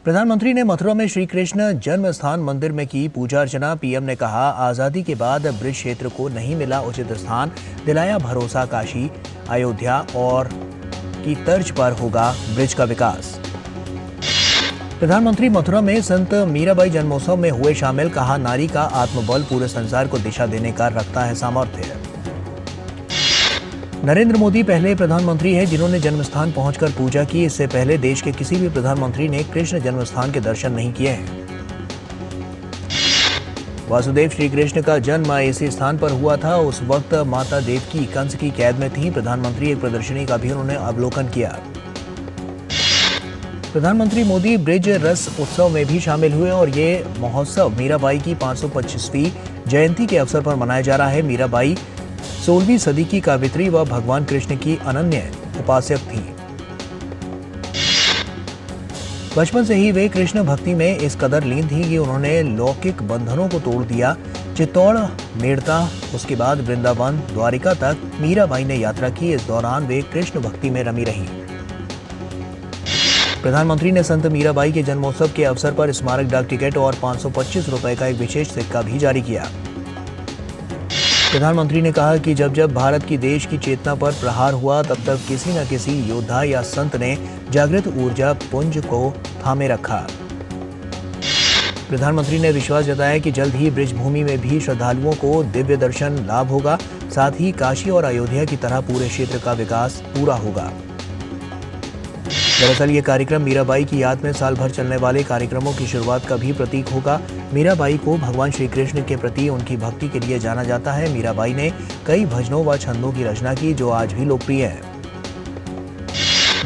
प्रधानमंत्री ने मथुरा में श्री कृष्ण जन्म स्थान मंदिर में की पूजा अर्चना। पीएम ने कहा, आजादी के बाद ब्रिज क्षेत्र को नहीं मिला उचित स्थान, दिलाया भरोसा काशी अयोध्या और की तर्ज पर होगा ब्रिज का विकास। प्रधानमंत्री मथुरा में संत मीराबाई जन्मोत्सव में हुए शामिल। कहा, नारी का आत्मबल पूरे संसार को दिशा देने का रखता है सामर्थ्य। नरेंद्र मोदी पहले प्रधानमंत्री हैं जिन्होंने जन्मस्थान पहुंचकर पूजा की। इससे पहले देश के किसी भी प्रधानमंत्री ने कृष्ण जन्मस्थान के दर्शन नहीं किए हैं। वासुदेव श्री कृष्ण का जन्म इसी स्थान पर हुआ था। उस वक्त माता देवकी कंस की कैद में थी। प्रधानमंत्री एक प्रदर्शनी का भी उन्होंने अवलोकन किया। प्रधानमंत्री मोदी ब्रिज रस उत्सव में भी शामिल हुए और ये महोत्सव मीराबाई की 525वीं जयंती के अवसर पर मनाया जा रहा है। मीराबाई 16वीं सदी की कावित्री व भगवान कृष्ण की अनन्य उपासक थी। बचपन से ही वे कृष्ण भक्ति में इस कदर लीन थी कि उन्होंने लौकिक बंधनों को तोड़ दिया। चित्तौड़, मेड़ता, उसके बाद वृंदावन, द्वारिका तक मीराबाई ने यात्रा की। इस दौरान वे कृष्ण भक्ति में रमी रही। प्रधानमंत्री ने संत मीराबाई के जन्मोत्सव के अवसर पर स्मारक डाक टिकट और 525 रुपए का एक विशेष सिक्का भी जारी किया। प्रधानमंत्री ने कहा कि जब जब भारत की देश की चेतना पर प्रहार हुआ तब तब किसी न किसी योद्धा या संत ने जागृत ऊर्जा पुंज को थामे रखा। प्रधानमंत्री ने विश्वास जताया कि जल्द ही ब्रिज भूमि में भी श्रद्धालुओं को दिव्य दर्शन लाभ होगा। साथ ही काशी और अयोध्या की तरह पूरे क्षेत्र का विकास पूरा होगा। दरअसल ये कार्यक्रम मीराबाई की याद में साल भर चलने वाले कार्यक्रमों की शुरुआत का भी प्रतीक होगा। मीराबाई को भगवान श्री कृष्ण के प्रति उनकी भक्ति के लिए जाना जाता है। मीराबाई ने कई भजनों व छंदों की रचना की जो आज भी लोकप्रिय है।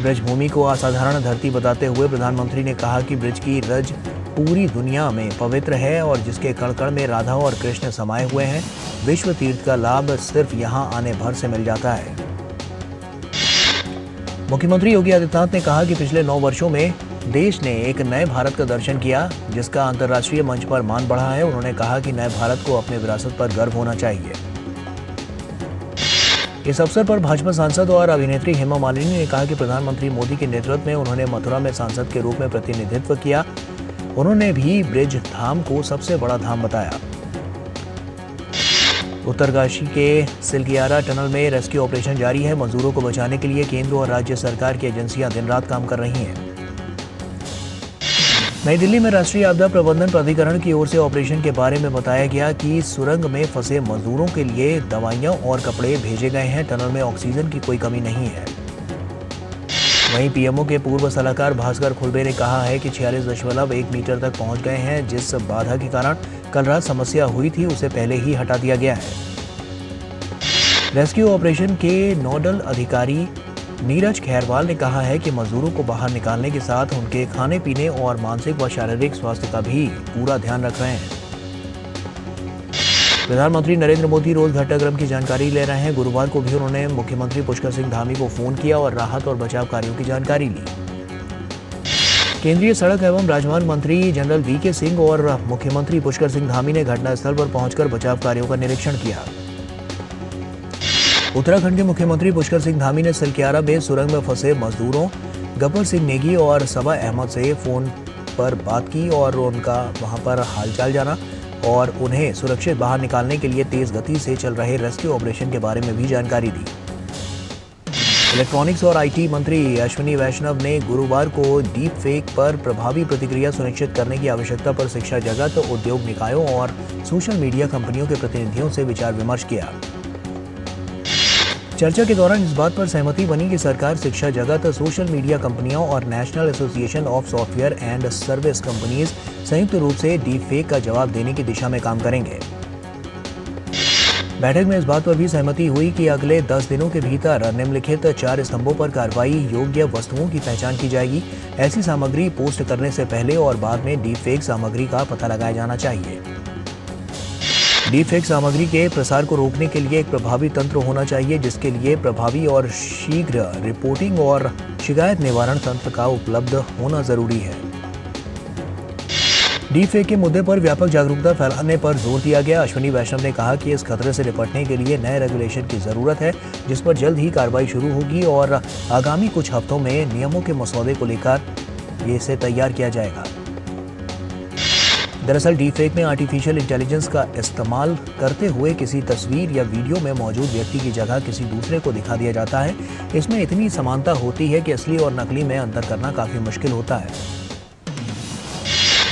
ब्रिज भूमि को असाधारण धरती बताते हुए प्रधानमंत्री ने कहा कि ब्रिज की रज पूरी दुनिया में पवित्र है और जिसके कण कण में राधा और कृष्ण समाये हुए हैं। विश्व तीर्थ का लाभ सिर्फ यहाँ आने भर से मिल जाता है। मुख्यमंत्री योगी आदित्यनाथ ने कहा कि पिछले 9 वर्षों में देश ने एक नए भारत का दर्शन किया जिसका अंतर्राष्ट्रीय मंच पर मान बढ़ा है। उन्होंने कहा कि नए भारत को अपने विरासत पर गर्व होना चाहिए। इस अवसर पर भाजपा सांसद और अभिनेत्री हेमा मालिनी ने कहा कि प्रधानमंत्री मोदी के नेतृत्व में उन्होंने मथुरा में सांसद के रूप में प्रतिनिधित्व किया। उन्होंने भी ब्रिज धाम को सबसे बड़ा धाम बताया। उत्तरकाशी के सिलगियारा टनल में रेस्क्यू ऑपरेशन जारी है। मजदूरों को बचाने के लिए केंद्र और राज्य सरकार की एजेंसियां दिन रात काम कर रही हैं। नई दिल्ली में राष्ट्रीय आपदा प्रबंधन प्राधिकरण की ओर से ऑपरेशन के बारे में बताया गया कि सुरंग में फंसे मजदूरों के लिए दवाइयां और कपड़े भेजे गए हैं। टनल में ऑक्सीजन की कोई कमी नहीं है। वहीं पीएमओ के पूर्व सलाहकार भास्कर खुलबे ने कहा है कि 46.1 मीटर तक पहुंच गए हैं। जिस बाधा के कारण कल रात समस्या हुई थी उसे पहले ही हटा दिया गया है। रेस्क्यू ऑपरेशन के नोडल अधिकारी नीरज खैरवाल ने कहा है कि मजदूरों को बाहर निकालने के साथ उनके खाने पीने और मानसिक व शारीरिक स्वास्थ्य का भी पूरा ध्यान रख रहे हैं। प्रधानमंत्री नरेंद्र मोदी रोज घटनाक्रम की जानकारी ले रहे हैं। गुरुवार को भी उन्होंने मुख्यमंत्री पुष्कर सिंह धामी को फोन किया और राहत और बचाव कार्यों की जानकारी ली। केंद्रीय सड़क एवं राजमार्ग मंत्री जनरल वीके सिंह और मुख्यमंत्री पुष्कर सिंह धामी ने घटनास्थल पर पहुंचकर बचाव कार्यों का निरीक्षण किया। उत्तराखंड के मुख्यमंत्री पुष्कर सिंह धामी ने सिलकियारा में सुरंग में फंसे मजदूरों गब्बर सिंह नेगी और सबा अहमद से फोन पर बात की और उनका वहां पर हालचाल जाना और उन्हें सुरक्षित बाहर निकालने के लिए तेज गति से चल रहे रेस्क्यू ऑपरेशन के बारे में भी जानकारी दी। इलेक्ट्रॉनिक्स और आईटी मंत्री अश्विनी वैष्णव ने गुरुवार को डीप फेक पर प्रभावी प्रतिक्रिया सुनिश्चित करने की आवश्यकता पर शिक्षा जगत, उद्योग निकायों और सोशल मीडिया कंपनियों के प्रतिनिधियों से विचार विमर्श किया। चर्चा के दौरान इस बात पर सहमति बनी कि सरकार, शिक्षा जगत, सोशल मीडिया कंपनियों और national association of software and service companies संयुक्त रूप से डीप फेक का जवाब देने की दिशा में काम करेंगे। बैठक में इस बात पर भी सहमति हुई कि अगले 10 दिनों के भीतर निम्नलिखित 4 स्तंभों पर कार्रवाई योग्य वस्तुओं की पहचान की जाएगी। ऐसी सामग्री पोस्ट करने से पहले और बाद में डीप फेक सामग्री का पता लगाया जाना चाहिए। डीप फेक सामग्री के प्रसार को रोकने के लिए एक प्रभावी तंत्र होना चाहिए जिसके लिए प्रभावी और शीघ्र रिपोर्टिंग और शिकायत निवारण तंत्र का उपलब्ध होना जरूरी है। डीप फेक के मुद्दे पर व्यापक जागरूकता फैलाने पर जोर दिया गया। अश्विनी वैष्णव ने कहा कि इस खतरे से निपटने के लिए नए रेगुलेशन की जरूरत है जिस पर जल्द ही कार्रवाई शुरू होगी और आगामी कुछ हफ्तों में नियमों के मसौदे को लेकर इसे तैयार किया जाएगा। दरअसल डीपफेक में आर्टिफिशियल इंटेलिजेंस का इस्तेमाल करते हुए किसी तस्वीर या वीडियो में मौजूद व्यक्ति की जगह किसी दूसरे को दिखा दिया जाता है। इसमें इतनी समानता होती है कि असली और नकली में अंतर करना काफी मुश्किल होता है।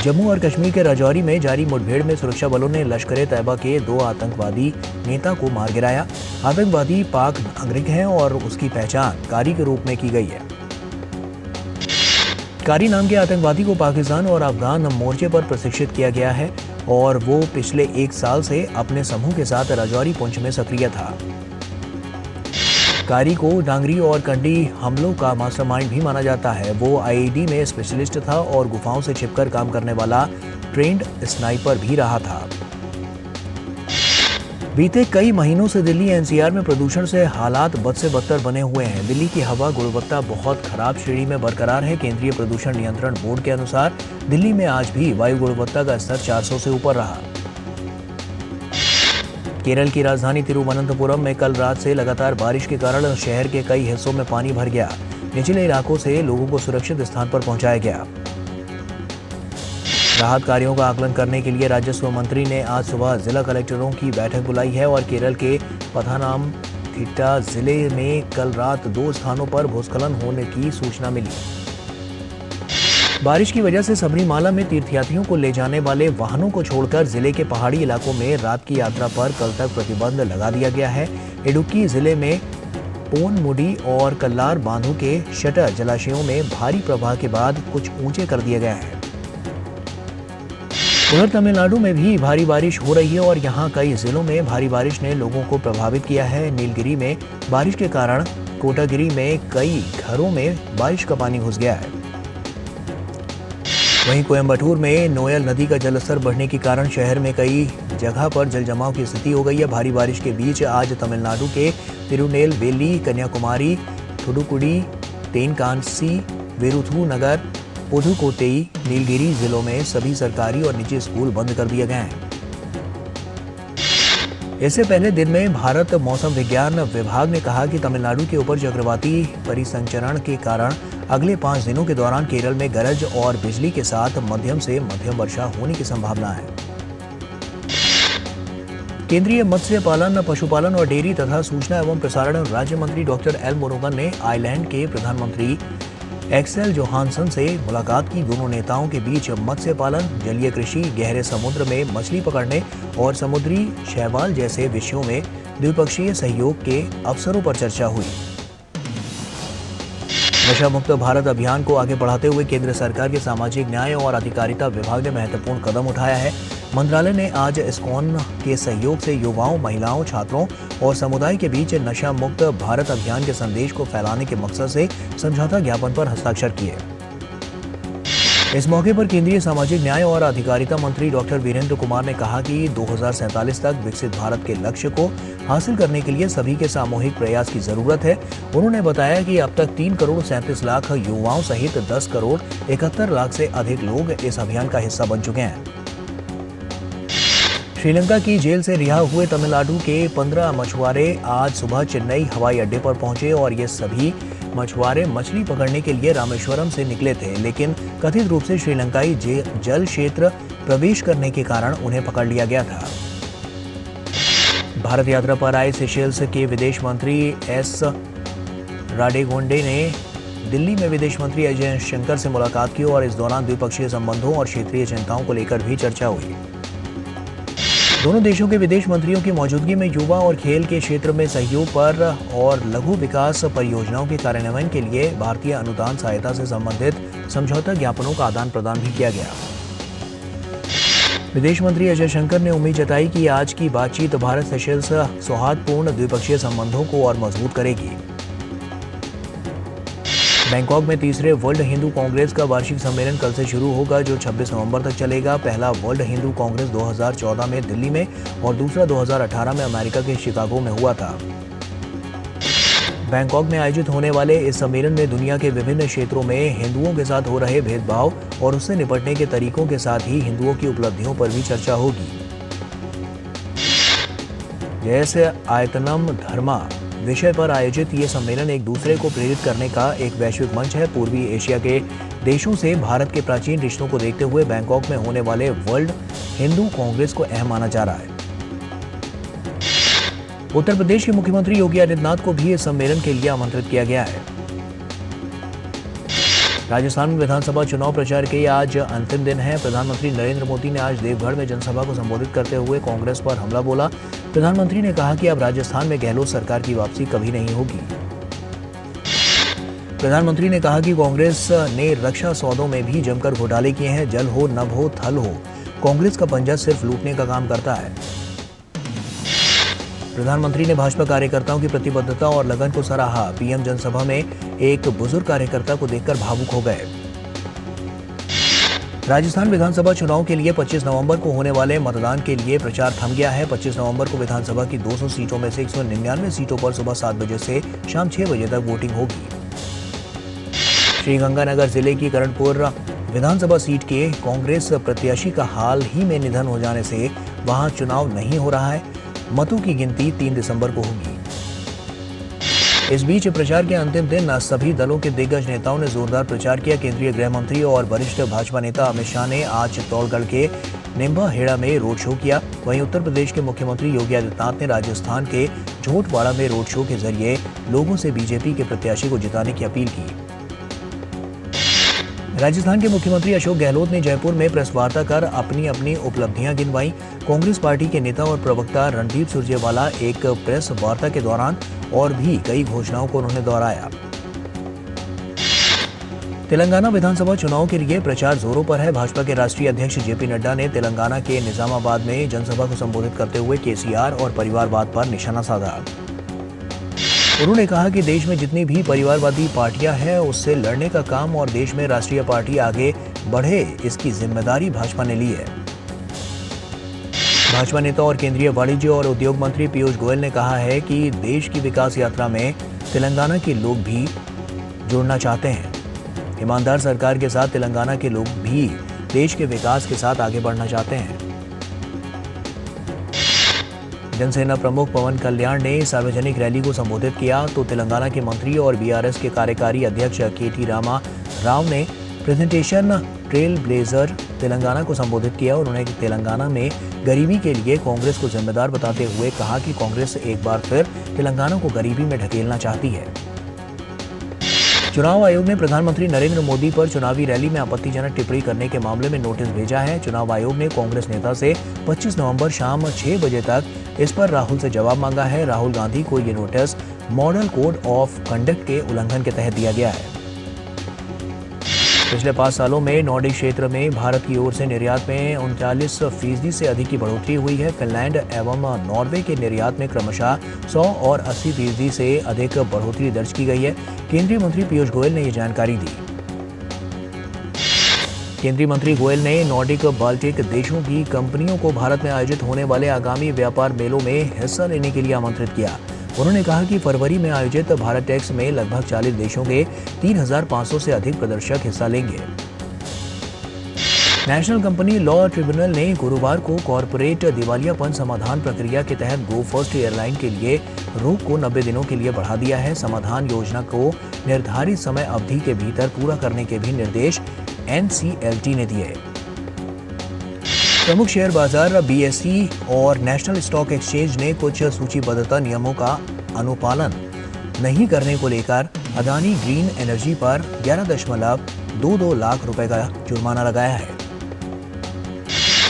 जम्मू और कश्मीर के राजौरी में जारी मुठभेड़ में सुरक्षा बलों ने लश्कर-ए-तैयबा के 2 आतंकवादी नेता को मार गिराया। आतंकवादी पाक नागरिक हैं और उसकी पहचान कारी के रूप में की गई है। कारी नाम के आतंकवादी को पाकिस्तान और अफगान मोर्चे पर प्रशिक्षित किया गया है और वो पिछले 1 साल से अपने समूह के साथ राजौरी पुंछ में सक्रिय था। कारी को डांगरी और कंडी हमलों का मास्टरमाइंड भी माना जाता है। वो आईईडी में स्पेशलिस्ट था और गुफाओं से छिपकर काम करने वाला ट्रेंड स्नाइपर भी रहा था। बीते कई महीनों से दिल्ली एनसीआर में प्रदूषण से हालात बद से बदतर बने हुए हैं। दिल्ली की हवा गुणवत्ता बहुत खराब श्रेणी में बरकरार है। केंद्रीय प्रदूषण नियंत्रण बोर्ड के अनुसार दिल्ली में आज भी वायु गुणवत्ता का स्तर 400 से ऊपर रहा। केरल की राजधानी तिरुवनंतपुरम में कल रात से लगातार बारिश के कारण शहर के कई हिस्सों में पानी भर गया। निचले इलाकों से लोगों को सुरक्षित स्थान पर पहुंचाया गया। राहत कार्यों का आकलन करने के लिए राजस्व मंत्री ने आज सुबह जिला कलेक्टरों की बैठक बुलाई है और केरल के पथानामथिट्टा जिले में कल रात 2 स्थानों पर भूस्खलन होने की सूचना मिली। बारिश की वजह से सबरीमाला में तीर्थयात्रियों को ले जाने वाले वाहनों को छोड़कर जिले के पहाड़ी इलाकों में रात की यात्रा पर कल तक प्रतिबंध लगा दिया गया है। इडुक्की जिले में पोनमुडी और कल्लार बांधों के शटर जलाशयों में भारी प्रवाह के बाद कुछ ऊंचे कर दिए गए हैं। उधर तमिलनाडु में भी भारी बारिश हो रही है और यहां कई जिलों में भारी बारिश ने लोगों को प्रभावित किया है। नीलगिरी में बारिश के कारण कोटागिरी में कई घरों में बारिश का पानी घुस गया है। वहीं कोयम्बटूर में नोयल नदी का जलस्तर बढ़ने के कारण शहर में कई जगह पर जलजमाव की स्थिति हो गई है। भारी बारिश के बीच आज तमिलनाडु के तिरुनेलवेली, कन्याकुमारी, थुडुकुडी, तेनकांसी, वेरुथु नगर, पुदुकोट्टई, नीलगिरी जिलों में सभी सरकारी और निजी स्कूल बंद कर दिए गए हैं। इससे पहले दिन में भारत मौसम विज्ञान विभाग ने कहा कि तमिलनाडु के ऊपर चक्रवाती परिसंचरण के कारण अगले 5 दिनों के दौरान केरल में गरज और बिजली के साथ मध्यम से मध्यम वर्षा होने की संभावना है। केंद्रीय मत्स्य पालन, पशुपालन और डेयरी तथा सूचना एवं प्रसारण राज्य मंत्री डॉक्टर एल मुरुगन ने आयरलैंड के प्रधानमंत्री एक्सेल जोहानसन से मुलाकात की। दोनों नेताओं के बीच मत्स्य पालन, जलीय कृषि, गहरे समुद्र में मछली पकड़ने और समुद्री शैवाल जैसे विषयों में द्विपक्षीय सहयोग के अवसरों पर चर्चा हुई। नशा मुक्त भारत अभियान को आगे बढ़ाते हुए केंद्र सरकार के सामाजिक न्याय और अधिकारिता विभाग ने महत्वपूर्ण कदम उठाया है। मंत्रालय ने आज इस्कॉन के सहयोग से युवाओं, महिलाओं, छात्रों और समुदाय के बीच नशा मुक्त भारत अभियान के संदेश को फैलाने के मकसद से समझौता ज्ञापन पर हस्ताक्षर किए। इस मौके पर केंद्रीय सामाजिक न्याय और अधिकारिता मंत्री डॉक्टर वीरेंद्र कुमार ने कहा कि 2047 तक विकसित भारत के लक्ष्य को हासिल करने के लिए सभी के सामूहिक प्रयास की जरूरत है। उन्होंने बताया कि अब तक 3 करोड़ 37 लाख युवाओं सहित 10 करोड़ 71 लाख से अधिक लोग इस अभियान का हिस्सा बन चुके हैं। श्रीलंका की जेल से रिहा हुए तमिलनाडु के 15 मछुआरे आज सुबह चेन्नई हवाई अड्डे पर पहुंचे और ये सभी मछुआरे मछली पकड़ने के लिए रामेश्वरम से निकले थे, लेकिन कथित रूप से श्रीलंकाई जल क्षेत्र प्रवेश करने के कारण उन्हें पकड़ लिया गया था। भारत यात्रा पर आए सेशेल्स के विदेश मंत्री एस राडेगोंडे ने दिल्ली में विदेश मंत्री एस जयशंकर से मुलाकात की और इस दौरान द्विपक्षीय संबंधों और क्षेत्रीय चिंताओं को लेकर भी चर्चा हुई। दोनों देशों के विदेश मंत्रियों की मौजूदगी में युवा और खेल के क्षेत्र में सहयोग पर और लघु विकास परियोजनाओं के कार्यान्वयन के लिए भारतीय अनुदान सहायता से संबंधित समझौता ज्ञापनों का आदान प्रदान भी किया गया। विदेश मंत्री एस जयशंकर ने उम्मीद जताई कि आज की बातचीत भारत सेशेल्स सौहार्दपूर्ण द्विपक्षीय संबंधों को और मजबूत करेगी। बैंकॉक में तीसरे वर्ल्ड हिंदू कांग्रेस का वार्षिक सम्मेलन कल से शुरू होगा, जो 26 नवंबर तक चलेगा। पहला वर्ल्ड हिंदू कांग्रेस 2014 में दिल्ली में और दूसरा 2018 में अमेरिका के शिकागो में हुआ था। बैंकॉक में आयोजित होने वाले इस सम्मेलन में दुनिया के विभिन्न क्षेत्रों में हिंदुओं के साथ हो रहे भेदभाव और उससे निपटने के तरीकों के साथ ही हिंदुओं की उपलब्धियों पर भी चर्चा होगी। जैसे आयतनम धर्मा विषय पर आयोजित ये सम्मेलन एक दूसरे को प्रेरित करने का एक वैश्विक मंच है। पूर्वी एशिया के देशों से भारत के प्राचीन रिश्तों को देखते हुए बैंकॉक में होने वाले वर्ल्ड हिंदू कांग्रेस को अहम माना जा रहा है। उत्तर प्रदेश के मुख्यमंत्री योगी आदित्यनाथ को भी इस सम्मेलन के लिए आमंत्रित किया गया है। राजस्थान में विधानसभा चुनाव प्रचार के आज अंतिम दिन है। प्रधानमंत्री नरेंद्र मोदी ने आज देवगढ़ में जनसभा को संबोधित करते हुए कांग्रेस पर हमला बोला। प्रधानमंत्री ने कहा कि अब राजस्थान में गहलोत सरकार की वापसी कभी नहीं होगी। प्रधानमंत्री ने कहा कि कांग्रेस ने रक्षा सौदों में भी जमकर घोटाले किए हैं। जल हो, नभ हो, थल हो, कांग्रेस का पंजा सिर्फ लूटने का काम करता है। प्रधानमंत्री ने भाजपा कार्यकर्ताओं की प्रतिबद्धता और लगन को सराहा। पीएम जनसभा में एक बुजुर्ग कार्यकर्ता को देखकर भावुक हो गए। राजस्थान विधानसभा चुनाव के लिए 25 नवंबर को होने वाले मतदान के लिए प्रचार थम गया है। 25 नवंबर को विधानसभा की 200 सीटों में से 199 सीटों पर सुबह 7 बजे से शाम 6 बजे तक वोटिंग होगी। श्रीगंगानगर जिले की करणपुर विधानसभा सीट के कांग्रेस प्रत्याशी का हाल ही में निधन हो जाने से वहां चुनाव नहीं हो रहा है। मतों की गिनती 3 दिसंबर को होगी। इस बीच प्रचार के अंतिम दिन सभी दलों के दिग्गज नेताओं ने जोरदार प्रचार किया। केंद्रीय गृह मंत्री और वरिष्ठ भाजपा नेता अमित शाह ने आज चित्तौड़गढ़ के निम्बाहेड़ा में रोड शो किया। वहीं उत्तर प्रदेश के मुख्यमंत्री योगी आदित्यनाथ ने राजस्थान के झोटवाड़ा में रोड शो के जरिए लोगों से बीजेपी के प्रत्याशी को जिताने की अपील की। राजस्थान के मुख्यमंत्री अशोक गहलोत ने जयपुर में प्रेस वार्ता कर अपनी अपनी उपलब्धियां गिनवाई। कांग्रेस पार्टी के नेता और प्रवक्ता रणदीप सुरजेवाला एक प्रेस वार्ता के दौरान और भी कई घोषणाओं को उन्होंने दोहराया। तेलंगाना विधानसभा चुनाव के लिए प्रचार जोरों पर है। भाजपा के राष्ट्रीय अध्यक्ष जेपी नड्डा ने तेलंगाना के निजामाबाद में जनसभा को संबोधित करते हुए केसीआर और परिवारवाद पर निशाना साधा। उन्होंने कहा कि देश में जितनी भी परिवारवादी पार्टियां हैं उससे लड़ने का काम और देश में राष्ट्रीय पार्टी आगे बढ़े इसकी जिम्मेदारी भाजपा ने ली है। भाजपा नेता और केंद्रीय वाणिज्य और उद्योग मंत्री पीयूष गोयल ने कहा है कि देश की विकास यात्रा में तेलंगाना के लोग भी जुड़ना चाहते हैं। ईमानदार सरकार के साथ तेलंगाना के लोग भी देश के विकास के साथ आगे बढ़ना चाहते हैं। जनसेना प्रमुख पवन कल्याण ने सार्वजनिक रैली को संबोधित किया तो तेलंगाना के मंत्री और बीआरएस के कार्यकारी अध्यक्ष केटी रामा राव ने प्रेजेंटेशन ट्रेल ब्लेजर तेलंगाना को संबोधित किया। उन्होंने तेलंगाना में गरीबी के लिए कांग्रेस को जिम्मेदार बताते हुए कहा कि कांग्रेस एक बार फिर तेलंगाना को गरीबी में ढकेलना चाहती है। चुनाव आयोग ने प्रधानमंत्री नरेंद्र मोदी पर चुनावी रैली में आपत्तिजनक टिप्पणी करने के मामले में नोटिस भेजा है। चुनाव आयोग ने कांग्रेस नेता से 25 नवंबर शाम 6 बजे तक इस पर राहुल से जवाब मांगा है। राहुल गांधी को ये notice model code of conduct के उल्लंघन के तहत दिया गया है। पिछले 5 सालों में नॉर्डिक क्षेत्र में भारत की ओर से निर्यात में 39% से अधिक की बढ़ोतरी हुई है। फिनलैंड एवं नॉर्वे के निर्यात में क्रमशः 100 और 80% से अधिक बढ़ोतरी दर्ज की गई है। केंद्रीय मंत्री पीयूष गोयल ने ये जानकारी दी। केंद्रीय मंत्री गोयल ने नॉर्डिक बाल्टिक देशों की कंपनियों को भारत में आयोजित होने वाले आगामी व्यापार मेलों में हिस्सा लेने के लिए आमंत्रित किया। उन्होंने कहा कि फरवरी में आयोजित भारत टेक्स में लगभग 40 देशों के 3,500 से अधिक प्रदर्शक हिस्सा लेंगे। नेशनल कंपनी लॉ ट्रिब्यूनल ने गुरुवार को कॉरपोरेट दिवालियापन समाधान प्रक्रिया के तहत गो फर्स्ट एयरलाइन के लिए रोक को 90 दिनों के लिए बढ़ा दिया है। समाधान योजना को निर्धारित समय अवधि के भीतर पूरा करने के भी निर्देश NCLT ने दिए। प्रमुख शेयर बाजार BSE और नेशनल स्टॉक एक्सचेंज ने कुछ सूचीबद्धता नियमों का अनुपालन नहीं करने को लेकर अदानी ग्रीन एनर्जी पर 11.22 लाख रुपए का जुर्माना लगाया है।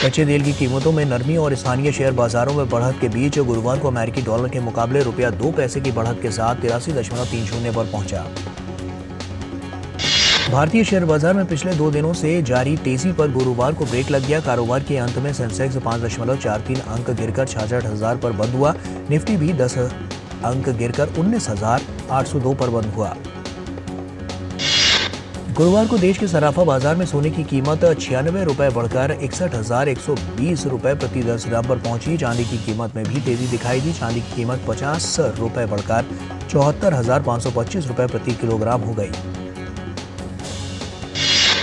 कच्चे तेल की कीमतों में नरमी और स्थानीय शेयर बाजारों में बढ़त के बीच गुरुवार को अमेरिकी डॉलर के मुकाबले रुपया 2 पैसे की बढ़त के साथ 83.30 पर पहुंचा। भारतीय शेयर बाजार में पिछले 2 दिनों से जारी तेजी पर गुरुवार को ब्रेक लग गया। कारोबार के अंत में सेंसेक्स 5.43 अंक गिरकर 66,000 पर बंद हुआ। निफ्टी भी 10 अंक गिरकर 19,802 पर बंद हुआ। गुरुवार को देश के सराफा बाजार में सोने की कीमत 96 रुपए बढ़कर 61,120 रुपए प्रति 10 ग्राम पर पहुंची। चांदी की कीमत में भी तेजी दिखाई दी। चांदी की कीमत 50 रुपए बढ़कर 74,525 रुपए प्रति किलोग्राम हो गई।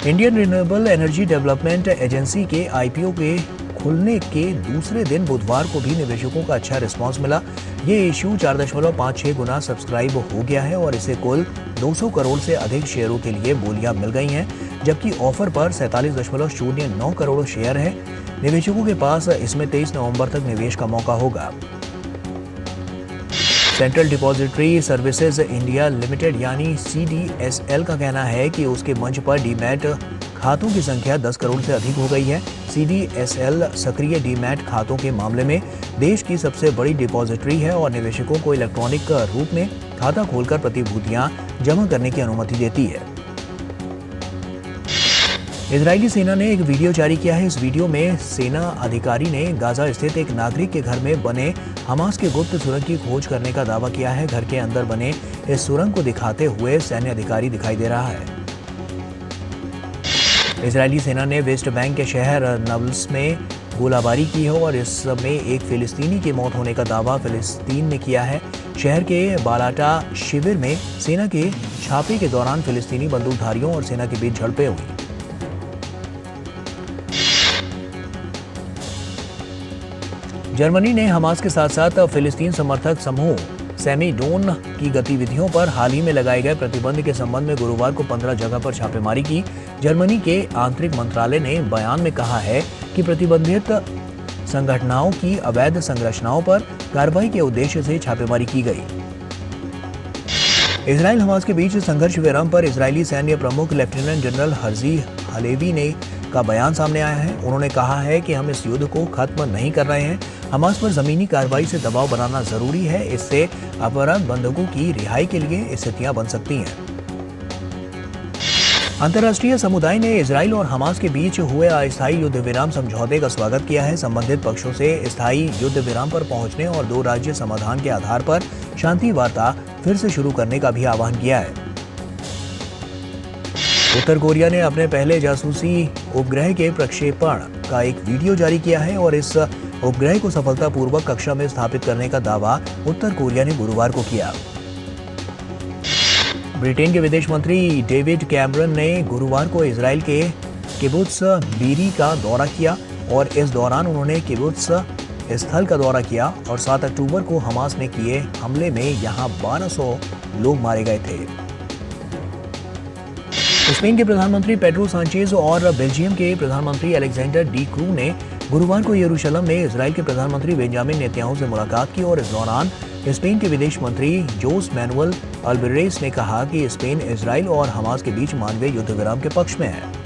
Indian renewable energy development agency के IPO के खुलने के दूसरे दिन बुधवार को भी निवेशकों का अच्छा रिस्पांस मिला। ये इश्यू 4.56 गुना सब्सक्राइब हो गया है और इसे कुल 200 करोड़ से अधिक शेयरों के लिए बोलियां मिल गई हैं, जबकि ऑफर पर 47.09 करोड़ शेयर है। निवेशकों के पास इसमें 23 नवंबर तक निवेश का मौका होगा। Central depository services India limited यानी CDSL का कहना है कि उसके मंच पर डीमैट खातों की संख्या 10 करोड़ से अधिक हो गई है। CDSL सक्रिय डीमैट खातों के मामले में देश की सबसे बड़ी डिपॉजिटरी है और निवेशकों को इलेक्ट्रॉनिक रूप में खाता खोलकर प्रतिभूतियां जमा करने की अनुमति देती है। इजरायली सेना ने एक वीडियो जारी किया है। इस वीडियो में सेना अधिकारी ने गाजा स्थित एक नागरिक के घर में बने हमास के गुप्त सुरंग की खोज करने का दावा किया है। घर के अंदर बने इस सुरंग को दिखाते हुए सैन्य अधिकारी दिखाई दे रहा है। इजरायली सेना ने वेस्ट बैंक के शहर नबल्स में गोलाबारी की है और इसमें एक फिलिस्तीनी की मौत होने का दावा फिलिस्तीन ने किया है। शहर के बालाटा शिविर में सेना के छापे के दौरान फिलिस्तीनी बंदूकधारियों और सेना के बीच झड़पें हुई। जर्मनी ने हमास के साथ साथ फिलिस्तीन समर्थक समूह सेमीडोन की गतिविधियों पर हाल ही में लगाए गए प्रतिबंध के संबंध में गुरुवार को 15 जगह पर छापेमारी की। जर्मनी के आंतरिक मंत्रालय ने बयान में कहा है कि प्रतिबंधित संगठनों की अवैध संरचनाओं पर कार्रवाई के उद्देश्य से छापेमारी की गई। इजराइल हमास के बीच संघर्ष विराम पर इजरायली सैन्य प्रमुख लेफ्टिनेंट जनरल हर्जी हलेवी ने का बयान सामने आया है। उन्होंने कहा है कि हम इस युद्ध को खत्म नहीं कर रहे हैं। हमास पर जमीनी कार्रवाई से दबाव बनाना जरूरी है। इससे अपराध बंधकों की रिहाई के लिए स्थितियां बन सकती हैं। अंतर्राष्ट्रीय समुदाय ने इजराइल और हमास के बीच हुए अस्थायी युद्ध विराम समझौते का स्वागत किया है। संबंधित पक्षों से स्थायी युद्ध विराम पर पहुंचने और 2 राज्य समाधान के आधार पर शांति वार्ता फिर से शुरू करने का भी आह्वान किया है। उत्तर कोरिया ने अपने पहले जासूसी उपग्रह के प्रक्षेपण का एक वीडियो जारी किया है और इस उपग्रह को सफलतापूर्वक कक्षा में स्थापित करने का दावा उत्तर कोरिया ने गुरुवार को किया। ब्रिटेन के विदेश मंत्री डेविड कैमरन ने गुरुवार को इजराइल के किबुत्स बीरी का दौरा किया और इस दौरान उन्होंने किबुत्स स्थल का दौरा किया और 7 अक्टूबर को हमास ने किए हमले में यहां 1200 लोग मारे गए थे। स्पेन के प्रधानमंत्री पेड्रो सांचेज और बेल्जियम के प्रधानमंत्री अलेक्जेंडर डी क्रू ने गुरुवार को यरूशलेम में इजराइल के प्रधानमंत्री बेंजामिन नेतन्याहू से मुलाकात की और इस दौरान स्पेन के विदेश मंत्री जोस मैनुअल अल्वारेस ने कहा कि स्पेन इजराइल और हमास के बीच मानवीय युद्ध विराम के पक्ष में है।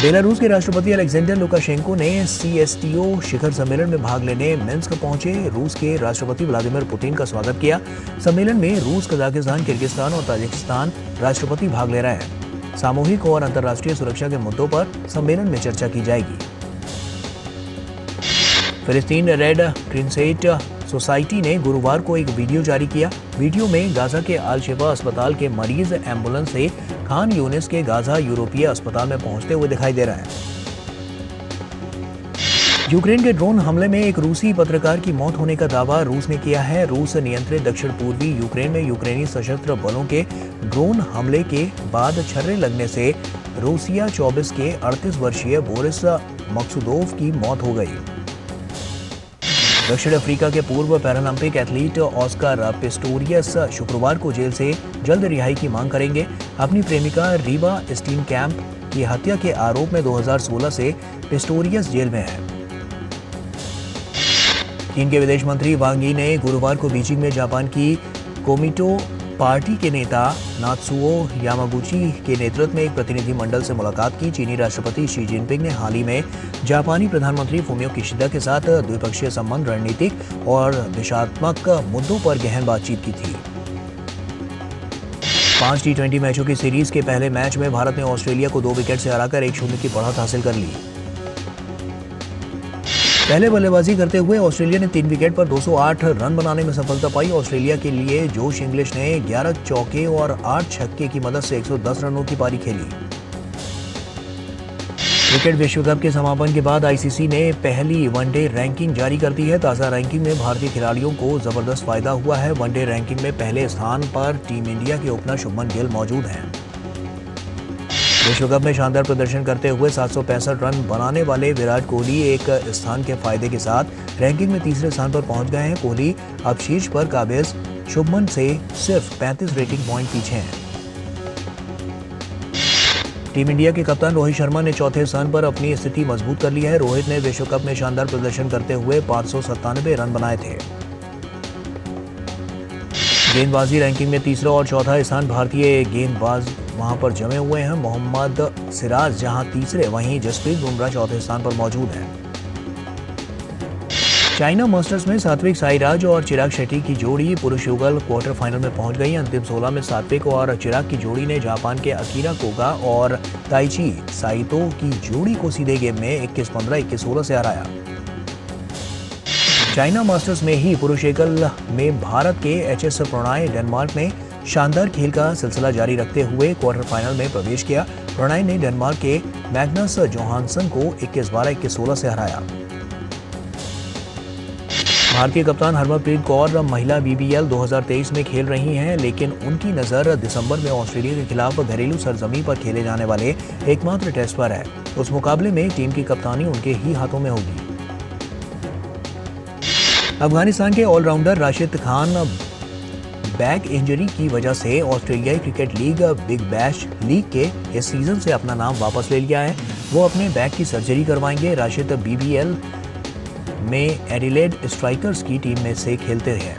बेलारूस के राष्ट्रपति अलेक्जेंडर लुकाशेंको ने CSTO शिखर सम्मेलन में भाग लेने मिन्स्क पहुंचे। रूस के राष्ट्रपति व्लादिमीर पुतिन का स्वागत किया। सम्मेलन में रूस, कजाकिस्तान, किर्गिस्तान और ताजिकिस्तान राष्ट्रपति भाग ले रहे हैं। सामूहिक और अंतर्राष्ट्रीय सुरक्षा के मुद्दों पर सम्मेलन में चर्चा की जाएगी। फिलिस्तीन रेड क्रिसेंट सोसाइटी ने गुरुवार को एक वीडियो जारी किया। वीडियो में गाजा के अल शिफा अस्पताल के मरीज एम्बुलेंस से खान यूनिस के गाजा यूरोपीय अस्पताल में पहुंचते हुए दिखाई दे रहे हैं। यूक्रेन के ड्रोन हमले में एक रूसी पत्रकार की मौत होने का दावा रूस ने किया है। रूस नियंत्रित दक्षिण पूर्वी यूक्रेन में यूक्रेनी सशस्त्र बलों के ड्रोन हमले के बाद छर्रे लगने से रूसिया 24 के 38 वर्षीय बोरिस मकसूदोव की मौत हो गई। दक्षिण अफ्रीका के पूर्व पैरालंपिक एथलीट ऑस्कर पिस्टोरियस शुक्रवार को जेल से जल्द रिहाई की मांग करेंगे। अपनी प्रेमिका रीवा स्टीनकैम्प की हत्या के आरोप में 2016 से पिस्टोरियस जेल में है। चीन के विदेश मंत्री वांग यी ने गुरुवार को बीजिंग में जापान की कोमिटो पार्टी के नेता नात्सुओ यामागुची के नेतृत्व में एक प्रतिनिधिमंडल से मुलाकात की। चीनी राष्ट्रपति शी जिनपिंग ने हाल ही में जापानी प्रधानमंत्री फुमियो किशिदा के साथ द्विपक्षीय संबंध, रणनीतिक और दिशात्मक मुद्दों पर गहन बातचीत की थी। 5 T20 मैचों की सीरीज के पहले मैच में भारत ने ऑस्ट्रेलिया को 2 विकेट से हराकर 1-0 की बढ़त हासिल कर ली। पहले बल्लेबाजी करते हुए ऑस्ट्रेलिया ने 3 विकेट पर 208 रन बनाने में सफलता पाई। ऑस्ट्रेलिया के लिए जोश इंग्लिश ने 11 चौके और 8 छक्के की मदद से 110 रनों की पारी खेली। क्रिकेट विश्व कप के समापन के बाद आईसीसी ने पहली वनडे रैंकिंग जारी कर दी है। ताज़ा रैंकिंग में भारतीय खिलाड़ियों को जबरदस्त फायदा हुआ है। वनडे रैंकिंग में पहले स्थान पर टीम इंडिया के ओपनर शुभमन गिल मौजूद हैं। विश्व कप में शानदार प्रदर्शन करते हुए 765 रन बनाने वाले विराट कोहली एक स्थान के फायदे के साथ रैंकिंग में तीसरे स्थान पर पहुंच गए हैं। कोहली अब शीर्ष पर काबिज शुभमन से सिर्फ 35 रेटिंग पॉइंट पीछे हैं। टीम इंडिया के कप्तान रोहित शर्मा ने चौथे स्थान पर अपनी स्थिति मजबूत कर ली है। रोहित ने विश्व कप में शानदार प्रदर्शन करते हुए 597 रन बनाए थे। गेंदबाजी रैंकिंग में तीसरा और चौथा स्थान भारतीय गेंदबाज वहां पर जमे हुए हैं। मोहम्मद सिराज जहां तीसरे, वहीं जसप्रीत बुमराह चौथे स्थान पर मौजूद हैं। चाइना मास्टर्स में सात्विक साईराज और चिराग शेट्टी की जोड़ी पुरुष युगल क्वार्टर फाइनल में पहुंच गई। अंतिम 16 में सात्विक और चिराग की जोड़ी ने जापान के अकीरा कोगा और ताइची साइतो की जोड़ी को सीधे गेम में 21-15, 21-16 से हराया। चाइना मास्टर्स में ही पुरुष एकल में भारत के एचएस प्रणॉय डेनमार्क में शानदार खेल का सिलसिला जारी रखते हुए क्वार्टर फाइनल में प्रवेश किया। प्रणॉय ने डेनमार्क के मैग्नस जोहानसन को 21-12, 21-16 से हराया। भारतीय कप्तान हरमनप्रीत कौर महिला बीबीएल 2023 में खेल रही हैं, लेकिन उनकी नजर दिसंबर में ऑस्ट्रेलिया के खिलाफ घरेलू सरजमी पर खेले जाने वाले एकमात्र टेस्ट पर है। उस मुकाबले में टीम की कप्तानी उनके ही हाथों में होगी। अफगानिस्तान के all rounder Rashid Khan back injury की वजह से ऑस्ट्रेलियाई cricket league Big Bash League के इस सीजन से अपना नाम वापस ले लिया है। वो अपने बैक की सर्जरी करवाएंगे। राशिद बीबीएल में एडिलेड स्ट्राइकर्स की टीम में से खेलते हैं।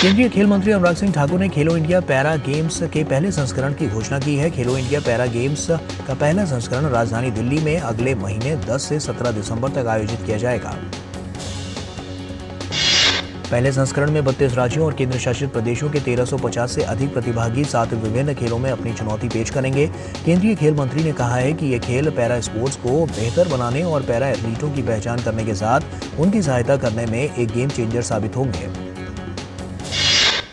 केंद्रीय खेल मंत्री अनुराग सिंह ठाकुर ने खेलो इंडिया पैरा गेम्स के पहले संस्करण की घोषणा की है। खेलो इंडिया पैरा गेम्स का पहला संस्करण राजधानी दिल्ली में अगले महीने 10 से 17 दिसंबर तक आयोजित किया जाएगा। पहले संस्करण में 32 राज्यों और केंद्र शासित प्रदेशों के 1350 से अधिक प्रतिभागी 7 विभिन्न खेलों में अपनी चुनौती पेश करेंगे। केंद्रीय खेल मंत्री ने कहा है कि ये खेल पैरा स्पोर्ट्स को बेहतर बनाने और पैरा एथलीटों की पहचान करने के साथ उनकी सहायता करने में एक गेम चेंजर साबित होंगे।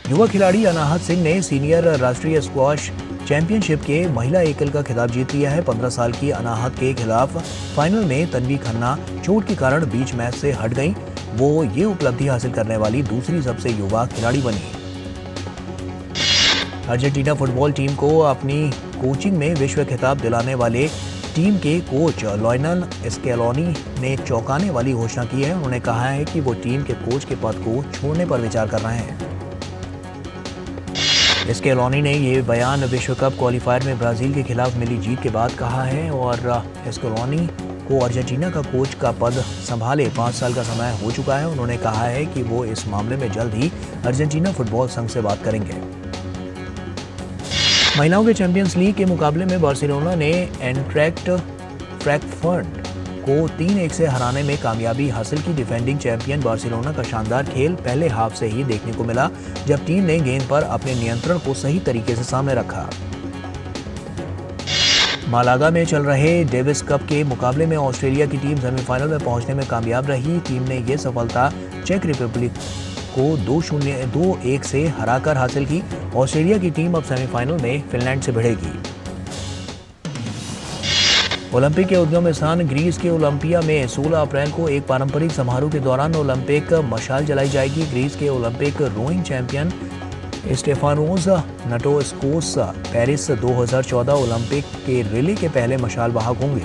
युवा खिलाड़ी अनाहत सिंह ने सीनियर राष्ट्रीय स्क्वॉश चैंपियनशिप के महिला एकल का खिताब जीत लिया है। 15 साल की अनाहत के खिलाफ फाइनल में तन्वी खन्ना चोट के कारण बीच मैच से हट गई। वो ये उपलब्धि हासिल करने वाली दूसरी सबसे युवा खिलाड़ी बनी। अर्जेंटीना फुटबॉल टीम को अपनी कोचिंग में विश्व खिताब दिलाने वाले टीम के कोच लियोनेल स्कैलोनी ने चौंकाने वाली घोषणा की है। उन्होंने कहा है कि वो टीम के कोच के पद को छोड़ने पर विचार कर रहे हैं। स्कैलोनी ने ये बयान विश्व कप क्वालिफायर में ब्राजील के खिलाफ मिली जीत के बाद कहा है और स्कैलोनी को अर्जेंटीना का कोच का पद संभाले 5 साल का समय हो चुका है। उन्होंने कहा है कि वो इस मामले में जल्द ही अर्जेंटीना फुटबॉल संघ से बात करेंगे। महिलाओं के चैंपियंस लीग के मुकाबले में बार्सिलोना ने एंट्रैक्ट फ्रैंकफर्ट को 3-1 से हराने में कामयाबी हासिल की। डिफेंडिंग चैंपियन बार्सिलोना का शानदार खेल पहले हाफ से ही देखने को मिला, जब टीम ने गेंद पर अपने नियंत्रण को सही तरीके से सामने रखा। मालागा में चल रहे डेविस कप के मुकाबले में ऑस्ट्रेलिया की टीम सेमीफाइनल में पहुंचने में कामयाब रही। टीम ने ये सफलता चेक रिपब्लिक को 2-1 से हराकर हासिल की। ऑस्ट्रेलिया की टीम अब सेमीफाइनल में फिनलैंड से भिड़ेगी। ओलंपिक के उद्गम स्थान ग्रीस के ओलंपिया में 16 अप्रैल को एक पारंपरिक समारोह के दौरान ओलंपिक मशाल जलाई जाएगी। ग्रीस के Olympic rowing champion Stefanos Ntouskos Paris 2014 Olympic के रिले के पहले मशाल वाहक होंगे।